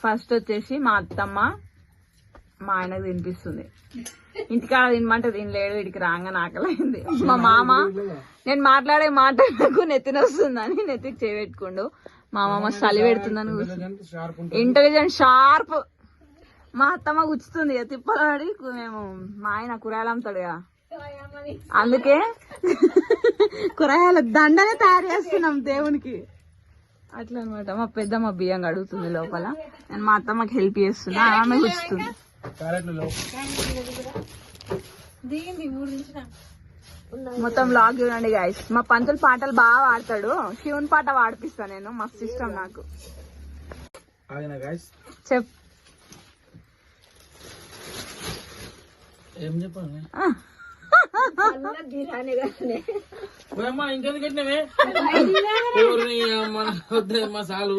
First వచ్చేసి మా అత్తమ్మ మా ఆయనకు తినిపిస్తుంది. ఇంటికాడ తినమంటే తినలేడు, వీడికి రాగానే ఆకలైంది. మా మామ నేను మాట్లాడే మాటలకు నెత్తినొస్తుందని నెత్తికి చేపెట్టుకుండు. మా మామ చలి పెడుతుందని ఇంటెలిజెంట్ షార్ప్. మా అత్తమ్మ గుచ్చుతుంది తిప్పలాడి. మేము మా ఆయన కూరగాయలు అమ్ముతాడుగా, అందుకే కూరగాయల దండనే తయారు చేస్తున్నాం దేవునికి. అట్లా అనమాట. మా పెద్దమ్మ బియ్యం కడుగుతుంది లోపల, నేను మా అత్తమ్మకి హెల్ప్ చేస్తున్నా, ఆమె గుచ్చుతుంది. మొత్తం లాగ్ చూడండి గైస్. మా పంతులు పాటలు బాగా పాడతాడు, శివుని పాట పాడిపిస్తా నేను, మస్తు ఇష్టం నాకు. చెప్ ఏం చెప్పాలి మసాలు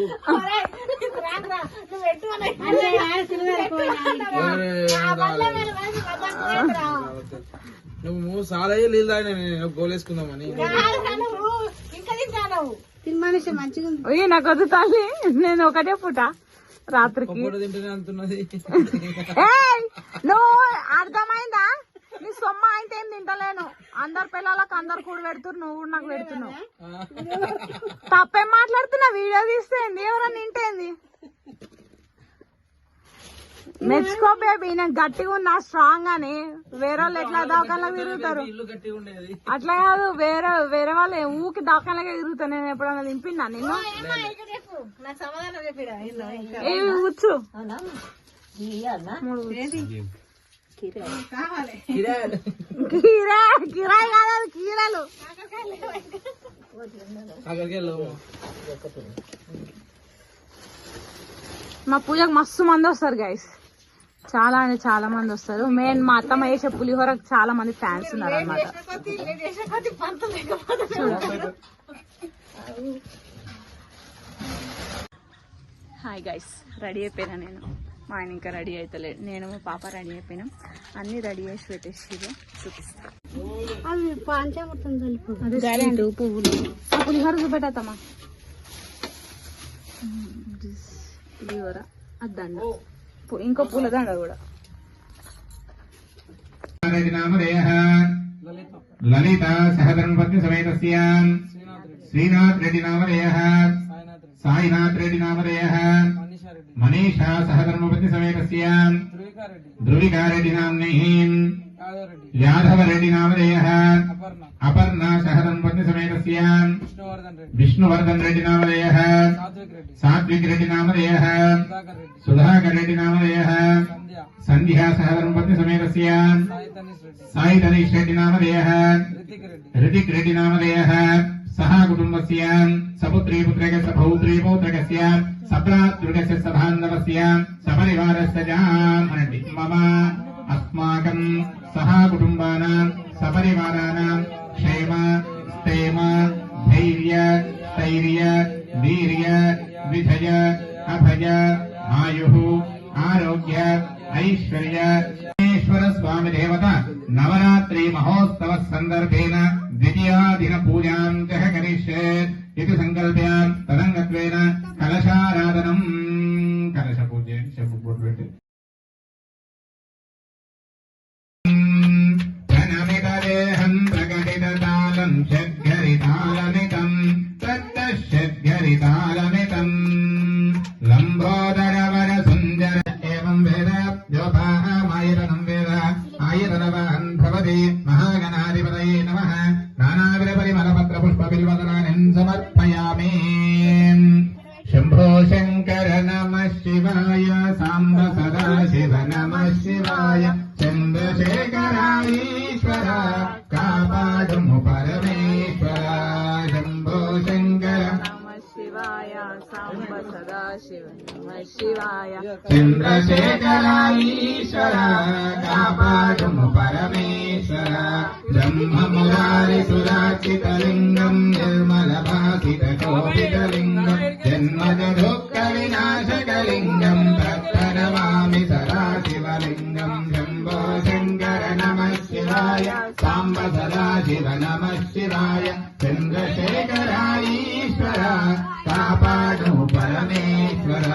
నువ్వు సాలయ్య నీళ్ళు తాగినా నేను గోలేసుకుందామని. నాకు వద్దు తల్లి, నేను ఒకటే పూట రాత్రికి తింటేనే అంటున్నది. నువ్వు అర్థమైందా? నీ సొమ్మ అయితే ఏం తింటలేను. అందరు పిల్లలకు అందరు కూడా పెడుతున్నారు, నువ్వు కూడా నాకు పెడుతున్నావు. తప్పేం మాట్లాడుతున్నా? వీడియో తీస్తే ఎవరన్నా తింటేంది? మెచ్చుకో బేబీ, నేను గట్టిగా ఉన్నా, స్ట్రాంగ్ అని. వేరే వాళ్ళు ఎట్లా దాకాలా తిరుగుతారు అట్లా కాదు, వేరే వాళ్ళు ఊకి దాకాలాగా తిరుగుతా. నేను ఎప్పుడన్నా దింపినా నిన్ను? ఏవి కూర్చు కిరాయి కాదు, కీరాలు. మా పూజకు మస్తు మంది వస్తారు గైస్, చాలా అంటే చాలా మంది వస్తారు. మెయిన్ మా అత్తమ్మ చేసే పులిహోరకు చాలా మంది ఫ్యాన్స్ ఉన్నారు అనమాట. హాయ్ గైస్, రెడీ అయిపోయినా నేను. మా ఆయన ఇంకా రెడీ అవుతలేడు, నేను మా పాప రెడీ అయిపోయినాం. అన్ని రెడీ చేసి పెట్టేసి చూపిస్తా. పువ్వులు పులిహోర చూపెట్టమ్మా. పులిహోర అద్దండ, ఇంకో పూల దండ కూడా. లలిత సహధర్మపత్ని సమేతస్య శ్రీనాథ్ రెడ్డి నామధేయః సాయినాథ్ రెడ్డి నామధేయః మనీషా సహధర్మపత్ని సమేతస్య ధృవికా రెడ్డి నామ్నైః యాదవ రెడ్డి నామధేయః అపర్ణ సహధర్మపత్ని సమేతస్య విష్ణువర్ధన్ రెడ్డి నామధేయః సాత్విక్ రెడ్డి నామధేయః సుధాకర్ రెడ్డి నామధేయః సంధ్యా సహధర్మపత్ని సమేతస్య సాయి తనీష్ రెడ్డి నామధేయః ऋतिक रेड्डी नामधेयः सह कुटुम्बस्य सपुत्री पुत्रकस्य पौत्री पौत्रकस्य सभ्रातृकस्य सभान्धवस्य सपरिवारस्य जामनति मम अस्माकं सह कुटुम्बानां सपरिवाराणां क्षेम स्थैर्य धैर्य स्थैर्य वीर्य विजय अभय आयुः आरोग्य ऐश्वर्य स्वामी देवता नवरात्रि महोत्सव संदर्भेन द्वितीया दिन पूजां च करिष्ये इति संकल्प्य तदंगत्वेन कलशाराधनं कलश पूज्ये शब्दोट्वेटे धनमितदेहं प्रकटिततालं षड्घरितालमितं तत्तषड्घरितालमितं लम्बोदरवर सुन्दर एवं वेद योपामायतनं वेद आयतनवान् भवति महागणाधिपतये नमः नानाविधपरिमलपत्रपुष्पबिल्वदनानि समर्पयामि शम्भो शङ्कर नमः शिवाय साम्ब सदाशिव नमः शिवाय चन्द्रशेखराईश्वर कापाडुमु परमेश्वर शम्भो शङ्कर शिवाय सांब सदाशिव नमः शिवाय चन्द्रशेखराईश्वर कापाडुमु परमेश्वर ब्रह्ममुरारिसुराचितलिङ्गम् निर्मलभासितकोटितलिङ्गम् जन्मजदुःखविनाशकलिङ्गम् तत्प्रणमामि सदाशिवलिङ्गम् शम्भो शङ्कर नमः शिवाय साम्ब सदाशिव नमः शिवाय चन्द्रशेखराईश्वर कापाडु परमेश्वर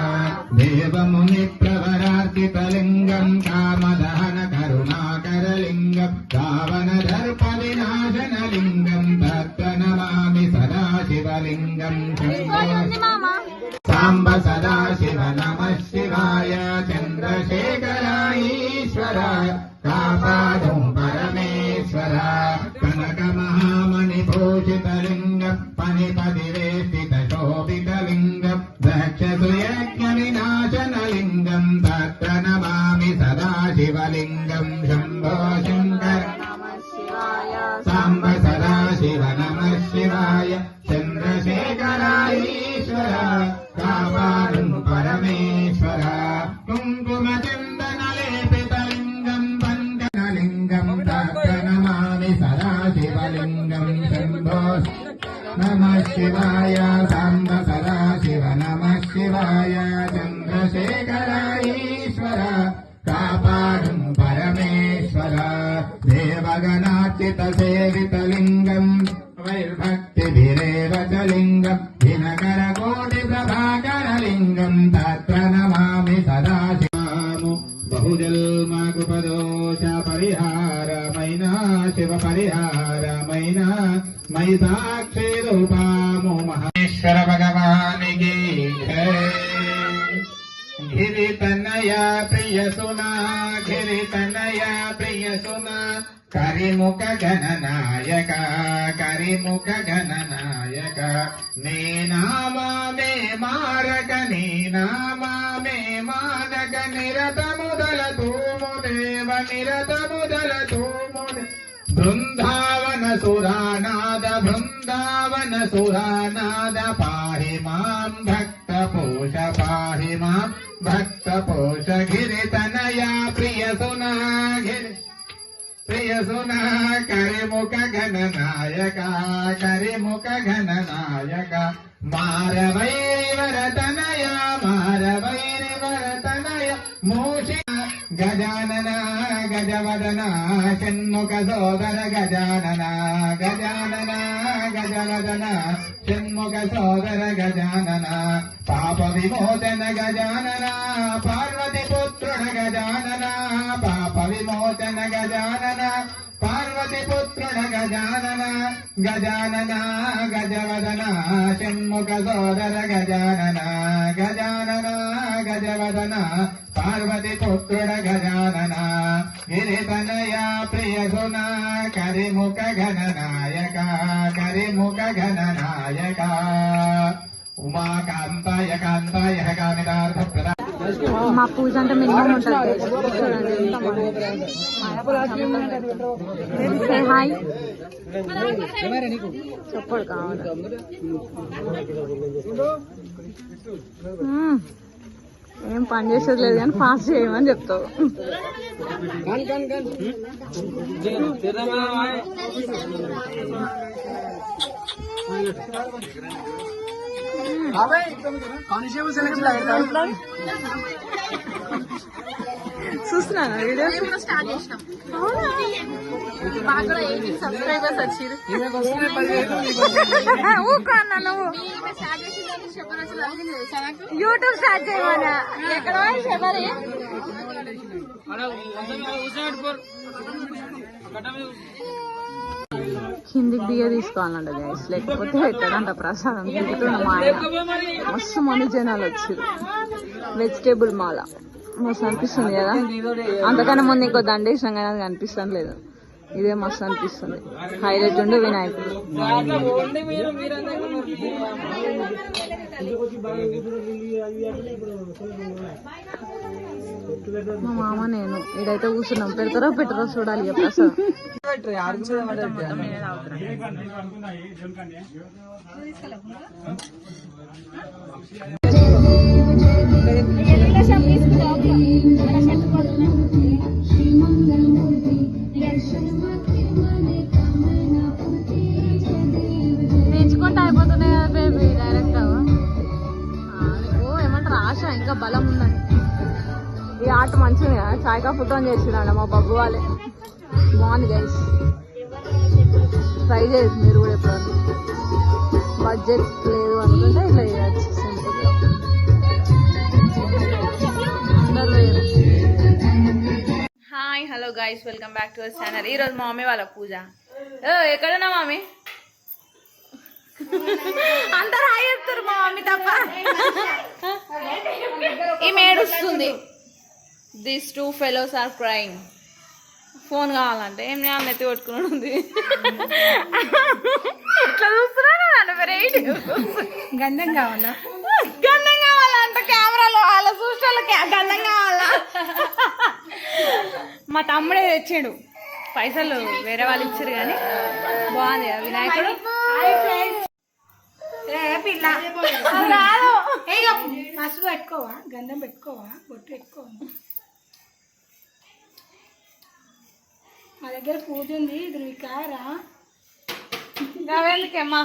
देव దేవముని ప్రవరార్చితలింగం కామదహన కరుణాకరలింగం రావణ దర్ప వినాశనలింగం తత్తనమామి సదాశివలింగం సాంబ సదాశివ నమః శివాయ చంద్రశేఖర ఈశ్వర కాపాడు పరమేశ్వర కనక మహామణి భూషితలింగం పనిపదివేష్టిత శోభితలింగం దక్షసు యజ్ఞ వినాశనలింగం తత్తనమామి సదాశివలింగం శంభో శంకర సాంబ సదాశివ నమః శివాయ చంద్రశేఖర ఈశ్వర కాపాడు పరమేశ్వర కుంకుమ చందన లేపితలింగం వందనలింగం తత్తనమామి సదాశివలింగం శంభో నమః శివాయ సాంబ సదాశివ నమః శివాయ చంద్రశేఖర ఈశ్వర కాపాడు పరమేశ్వర దేవగణార్చిత సేవితలింగం వైర్భక్తిభిరేవ చ లింగం దినకర కోటి ప్రభాకరలింగం తత్ర నమామి సదాశివాము బహుజల్మగుపదోష పరిహారమైన శివ పరిహారమైన మై సాక్షి రూపాము మహేశ్వర భగవానికి గిరితనయ ప్రియసునా గిరితనయ ప్రియసునా కరిముఖ గణనాయక కరిముఖ గణనాయక నీ నామే మారక నీ నామే మానక నిరతముదల తూము దేవ నిరతముదల తూము బృందావన సురానాద బృందావన సురానాద పాహి మాం భక్త పోష పాహి మాం భక్త పోష గిరితనయ ప్రియసునా గిరి ప్రియసునా కరిముఖ గణనాయక కరిముఖ గణనాయక మారవైవరతనయ మారవైరివరతనయ మూషి గజానన గజవదన షణ్ముఖ సోదర గజానన గజానన గజవదన షణ్ముఖ సోదర గజానన పాప విమోచన గజానన పార్వతి పుత్రుడ గజానన పాప విమోచన గజానన పార్వతి పుత్రుడ గజానన గజానన గజవదన షణ్ముఖ సోదర గజానన గజానన గజవదన పార్వతి పుత్రుడ గజానన గిరితనయ ప్రియసున కరిముఖ గణనాయక కరిముఖ గణనాయక ఉమాకాంతాయ కాంతాయ కామితార్థ ప్రదా మా పూజ అంటే మినిమం ఉంటుంది హాయ్ చెప్పడు కావాలి ఏం పని చేసేది లేదు కానీ ఫాస్ట్ చేయమని చెప్తావు చూస్తున్నాను వీడియో సబ్స్క్రైబర్స్ వచ్చారు ఊకన్నా నువ్వు యూట్యూబ్ స్టార్ట్ చేయమన్నా ఎక్కడ శబరి కిందికి దిగ తీసుకోవాలంట గైస్ లేకపోతే ఎక్కడంట ప్రసాదం తిరుగుతున్న మాయ మస్తు మంది జనాలు వచ్చారు వెజిటేబుల్ మాల మస్తు అనిపిస్తుంది కదా అంతకన్నా ముందు ఇంకో దండేసినాం కానీ అది కనిపిస్తాను లేదు ఇదే మస్తు అనిపిస్తుంది హైలైట్ ఉండే వినాయకుడు మా మామ నేను ఇదైతే కూర్చున్నాం పెడతారో పెట్టరో చూడాలి ఇక ప్రసాదం పెంచుకుంటే అయిపోతున్నాయి కదా బేబీ డైరెక్ట్ ఏమంటారు ఆశ ఇంకా బలం ఉందని ఈ ఆట మంచిగా చాయ్కా ఫుడ్ చేసినాడు మా బబ్బు వాళ్ళే బాగుంది గైస్ ట్రై చేయొచ్చు మీరు కూడా ఎప్పుడు బడ్జెట్ లేదు అనుకుంటే ఇట్లా చేయొచ్చు సింపుల్గా guys, welcome back to our channel. ఈరోజు మా మమ్మీ వాళ్ళ పూజ. ఎక్కడున్నా మమ్మీ? అందరు హాయ్ చెప్తారు, మా మమ్మీ తప్ప. ఈమె ఏడుస్తుంది. These 2 fellows are crying. Phone కావాలంటే ఏం చేయాలి, నెత్తి కొట్టుకుని ఉంది. ఇట్లా చూస్తున్నాను. గంధం కావాలా? గంధం కావాలంట. కెమెరాలో వాళ్ళ చూసిన గంధం కావాలా? మా తమ్ముడే తెచ్చాడు. పైసలు వేరే వాళ్ళు ఇచ్చారు కానీ బాగుంది కదా వినాయకుడు. పసుపు పెట్టుకోవా, గంధం పెట్టుకోవా, బొట్టు పెట్టుకోవా? మా దగ్గర పూజ ఉంది, ఇది నీ కారా? అవేందుకేమ్మా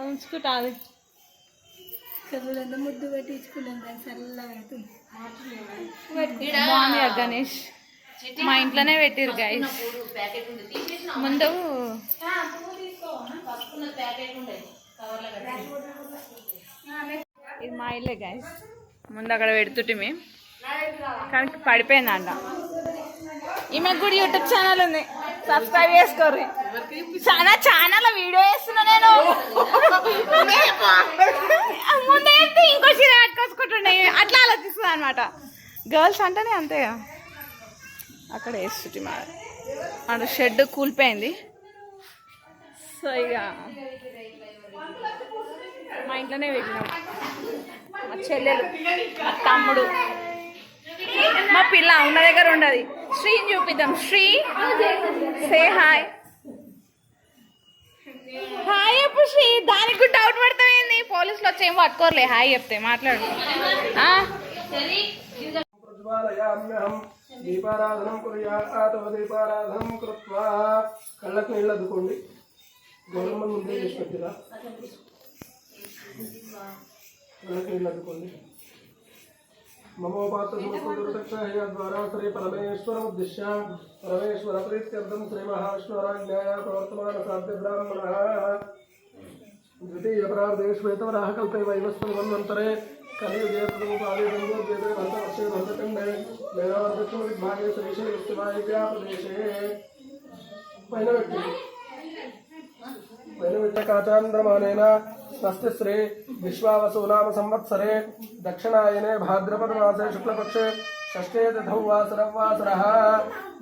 ఉంచుకుంటా. అది చదువులు ఎంత ముద్దు పెట్టించుకున్నాం, దాన్ని చల్లగా అవుతుంది. బాగుంది గణేష్. మా ఇంట్లోనే పెట్టిరు గైస్. ముందు ఇది మా ఇల్లే గైస్. ముందు అక్కడ పెడుతుంటే కానీ పడిపోయిందంట. ఈమె కూడా యూట్యూబ్ ఛానల్ ఉంది, సబ్స్క్రైబ్ చేసుకోర్రి. ఛానల్ వీడియో వేస్తున్నా నేను. ముందే ఇంకో చీర కట్టుకొచ్చుకుంటుండే, అట్లా ఆలోచిస్తుంది అనమాట. గర్ల్స్ అంటేనే అంతేగా. అక్కడ వేస్తుంది మా అక్కడ షెడ్ కూలిపోయింది. సో ఇక మా ఇంట్లోనే పెట్టినాం. మా చెల్లెలు, మా తమ్ముడు, మా పిల్ల ఉన్న దగ్గర ఉండదు. శ్రీని చూపిద్దాం. Shri say hi. హాయ్ చెప్పు శ్రీ. దానికి కూడా డౌట్ పడతావేంది? పోలీసులు వచ్చి ఏం పట్టుకోరలే, హాయ్ చెప్తే మాట్లాడు. దీపారాధనం కుర్యాత్. దీపారాధనం కృత్వా కళ్ళకు నీళ్ళు అద్దుకోండి. గౌరమ్మ ముందే చేసి పెట్టిరా. కళ్ళకు నీళ్ళు అద్దుకోండి. మమోపాత్ర సమస్త శ్రీ పరమేశ్వర ఉద్దిశ్య పరమేశ్వర ప్రీత్యర్థం శ్రీ మహావిష్ణురాజ్ఞాయ ప్రవర్తమాన సాధ్య బ్రాహ్మణ ద్వితీయ ప్రార్థే శ్వేతవరాహ కల్పే వైవస్వన్వంతరే కలియుగే ప్రముఖాదే బంధోద్యేతే భరతవర్షే భరతఖండే వేదావర్ధక్ష విద్భాగే శ్రీశైలస్తివాయువ్యా ప్రదేశే. పైన కాచాంద్రమానేన స్వస్తి శ్రీ విశ్వావసు నామ సంవత్సరే దక్షిణాయనే భాద్రపద మాసే శుక్లపక్షే షష్ఠే తిథౌ వాసరవాసరః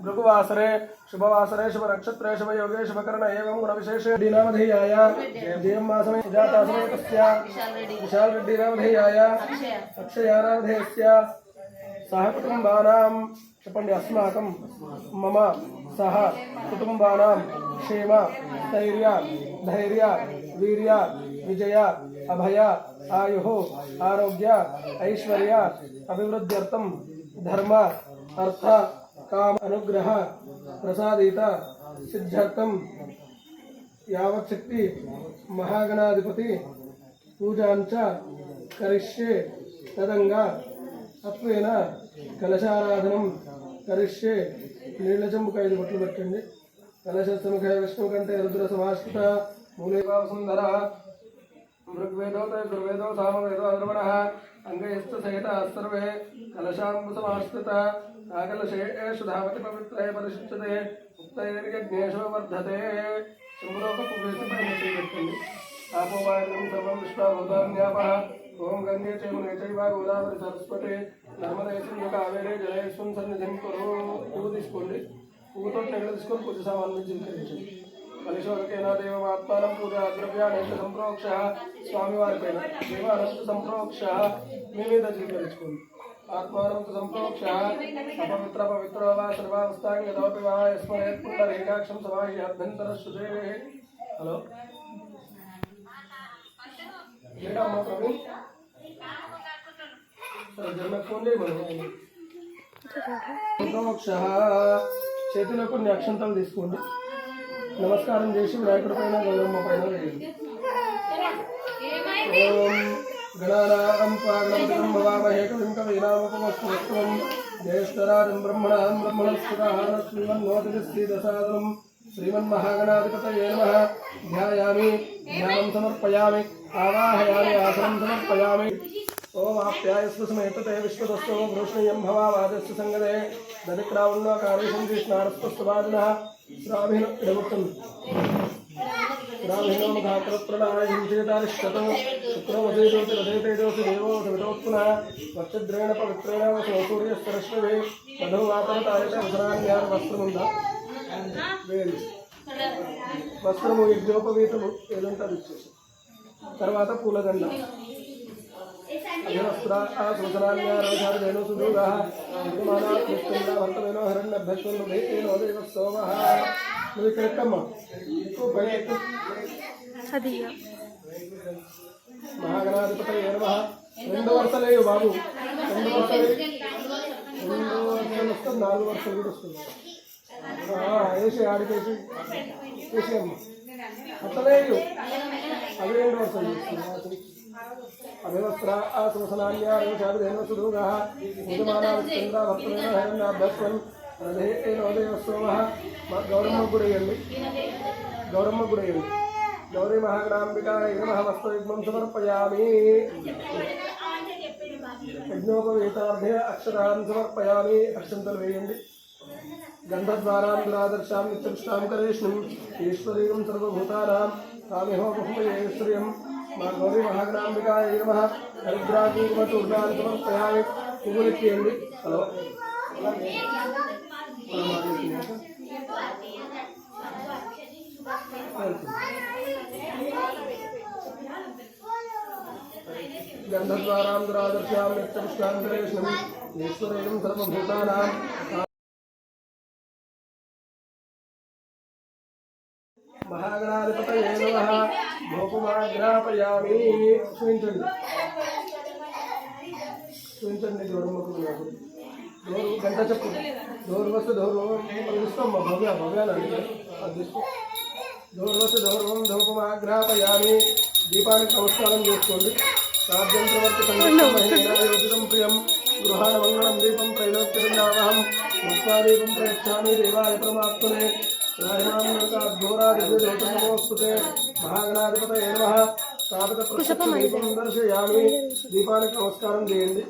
భృగువాసరే శుభవాసరే శుభనక్షత్రే శుభయోగే శుభకరణ ఏవం గుణవిశేషే నామధేయాయ జయం మాసమే సుజాతాసమే తస్య విశాల్ రెడ్డి నామధేయాయ అక్షయానామధేయస్య సహ కుటుంబానాం చెప్పండి. అస్మాకం మమ సహ కుటుంబానాం క్షేమ స్థైర్య ధైర్య వీర్య విజయ అభయ ఆయు ఆరోగ్య ఐశ్వర్య అభివృద్ధ్యర్థం ధర్మ అర్థ కామ అనుగ్రహ ప్రసాదిత సిద్ధ్యర్థం యావచ్చక్తి మహాగణాధిపతి పూజాంచ కరిష్యే తదంగా తత్వేన కలశారాధనం కరిష్యే. నీళ్ల చెంబుకు 5 బొట్లు పెట్టండి. కలశస్థముఖ విష్ణు కంటే రుద్ర సమాశ్రిత మూలేవా సుందర ఋగ్వేదో దుర్వేదో సామవేదో అధర్వణ అంగయస్థ సహిత సర్వే కలశాంబు సమాశ్రిత ఆకలశేషు ధావతి పవిత్రే పరిశుచ్యతే ఉక్తైర్యజ్ఞేషు వర్ధతే. శంభులోకపు వేసి పైన చేయబెట్టండి. ఆపోవాయం సర్వం విశ్వాభూతాన్యాప. ఓం గంగే చైమునే చైవ గోదావరి సరస్వతి నర్మదేశం కావేరే జలేశ్వరం సన్నిధిని కొరు. పువ్వు తీసుకోండి. పువ్వుతో నెగలు తీసుకొని పూజ సామాన్లు జీవించండి. కలిశోరకేనా దేవమాత్మానం పూజ ద్రవ్యాన్ని సంప్రోక్ష. స్వామివారి పైన దేవానంద సంప్రోక్ష మీ మీద స్వీకరించుకోండి. ఆత్మానం సంప్రోక్ష అపవిత్ర పవిత్రో వా సర్వావస్థాంగదోపి వా యస్మరేత్ పుండరీకాక్షం సమాహ్య అభ్యంతర శుదే. హలో ఏడమ్మా ప్రవీణ్ సరే జన్మకు ఫోన్ చేయమని. సంప్రోక్ష చేతిలో కొన్ని అక్షంతలు తీసుకోండి. నమస్కారం చేసి వినాయకుడి పైన గౌరమ్మ పైన వేయండి. ఓం గణానాం గణపతిం భవామహే కవిం కవీనాముపమస్మృత్వం జ్యేష్ఠరాజం బ్రహ్మణాం బ్రహ్మణస్పతః శ్రీమన్నోతిశ్రీదశాదనం శ్రీమన్మహాగణాధిపతయే నమః. ధ్యాయామి ధ్యానం సమర్పయామి ఆవాహయామి ఆసనం సమర్పయామి. ఓం ఆప్యాయస్వ సమేతతే విశ్వదస్తో వృష్ణీయం భవావాదస్సు సంగదే దరిక్రావుణ్ణ కాళేశం కృష్ణారస్తస్వాదినః శ్రావిణ ఇడముక్తం శ్రావిణో మధాకృప్రణాయం చేతారిష్టతో శుక్రమధేజోతి రథేతేజోసి దేవో సవితోత్పునః వక్షద్రేణ పవిత్రేణ వసో సూర్యస్తరశ్వే మధు వాతరతాయత వసనాన్యార వస్త్రముందా వేలి వస్త్రము యజ్ఞోపవీతము ఏదంటే అది ఇచ్చేసి తర్వాత పూలదండ అభివస్త్ర సూచనాన్యారోధారేణు సుదూరః వర్తమేనో హిరణ్యభ్యస్వో దేవ సోమః నువ్వు ఇక్కడ ఎక్కమ్మా ఎక్కువ బయట ఎక్కువ మహాగణాధిపతయే నమః 2 వరుసలేవు బాబు 2 వరుసలు 2 వరుసలు వస్తుంది 4 వరుసలు కూడా వస్తుంది వేసి ఆడికేసి వేసి అమ్మ అసలేవు అవి 2 వరుసలు చేస్తుంది అభివస్త్ర ఆసనాన్యారోచాభిధేన సుదూరః యజమానాశ్చంద్ర వర్తమేన హిరణ్యాభ్యస్వం రథేనో దేవ సోమః గౌరమ్మ గుడేయండి గౌరీ మహాగణాంబికాయ నమః వస్త్రయుగ్మం సమర్పయామి యజ్ఞోపవీతార్థే అక్షరాన్ని సమర్పయామి అక్షంతలు వేయండి గంధద్వారాం దురాదర్శాం నిత్యపుష్టాం కరేష్ణుం ఈశ్వరీయం సర్వభూతానాం కామిహో బహుమయేశ్వర్యం మా గౌరీ మహాగణాంబికాయ నమః హరిద్రాకుంకుమచూర్ణాన్ని సమర్పయామి పువ్వులెక్కియండి హలో గంధద్వారాం దురాదర్శాం నిత్యపుష్టాం కరేష్ణుం ఈశ్వరీయం సర్వభూతానాం మహాగణాధిపతయే నమః ధూపమాగ్రాపయామి చూపించండి గౌరమ్మకు డోరు గంట చెప్పు డోరు వస్తే దౌర్వం తీసుకోమ్మా భవ్యాలండి అది తీసుకో డోరు వస్తే దౌర్వం ధూపమాగ్రాపయామి దీపానికి నమస్కారం చేసుకోండి రాజ్యంత్రవర్తి సంగీతం ప్రియం గృహాణ మంగళం దీపం త్రైలోక్యవహం ముక్తాదీపం ప్రయచ్చామి దేవాయ పరమాత్మనే నమోస్తుతే మహాగణాధిపతయే నమః స్థాపిత దీపం దర్శయామి దీపానికి నమస్కారం చేయండి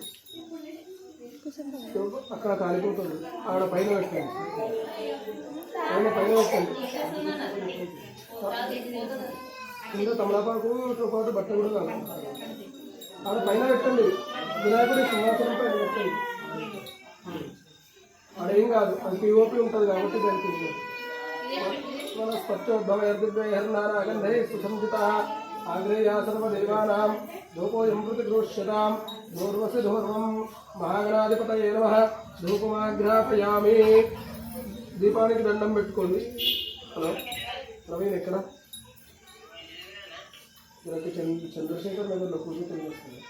అక్కడ కాలిపోతుంది ఆడ పైన పెట్టండి కింద తమలపాకుతో పాటు బట్ట కూడా కాదు ఆడ పైన పెట్టండి వినాయకుడి సింహాసనం పైన పెట్టండి ఆడేం కాదు అది పిఓపి ఉంటుంది కాబట్టి దానికి స్పష్టోద్భవైర్దివ్యైర్నానాగంధై సుసంజితః ఆగ్రేయా సర్వదేవానాం ధూపోయం ప్రతిగృహ్యతాం ధూర్వసి ధూర్వం మహాగణాధిపతయే నమః ధూపమాగ్రాపయామి దీపానికి దండం పెట్టుకోండి హలో ప్రవీణ్ ఎక్కడ మనకి చంద్రశేఖర్ నగర్లో కూర్చొని వస్తుంది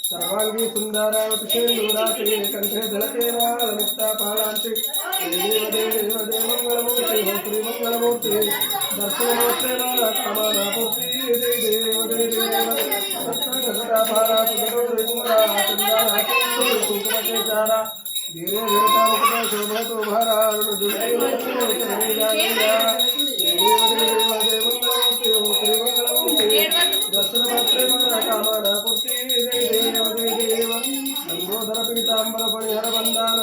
सर्वांगी सुंदरावती शेंदूराते कंठे धलकेनालमिता पालांते देव मंगलमूर्ति हो श्री मंगलमूर्ति दर्शनोत्तेना कामनापूर्ति देव सत्ता भारा सुगरा चंदा कुंकुमकेशारा धीरे धीरता मुक्त शोभतो भारा दुर्गे मंगलमूर्ति हो श्री मंगलमूर्ति दर्शनोत्तेना कामनापूर्ति लंबोदर पीतांबर परिहर बंदान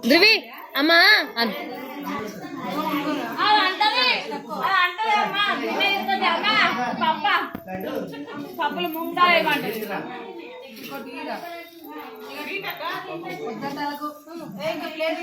ధృవి అమ్మా పాప పప్పులు ముండాలేమంటది పొద్దున్నలకు ఇంకా ప్లేట్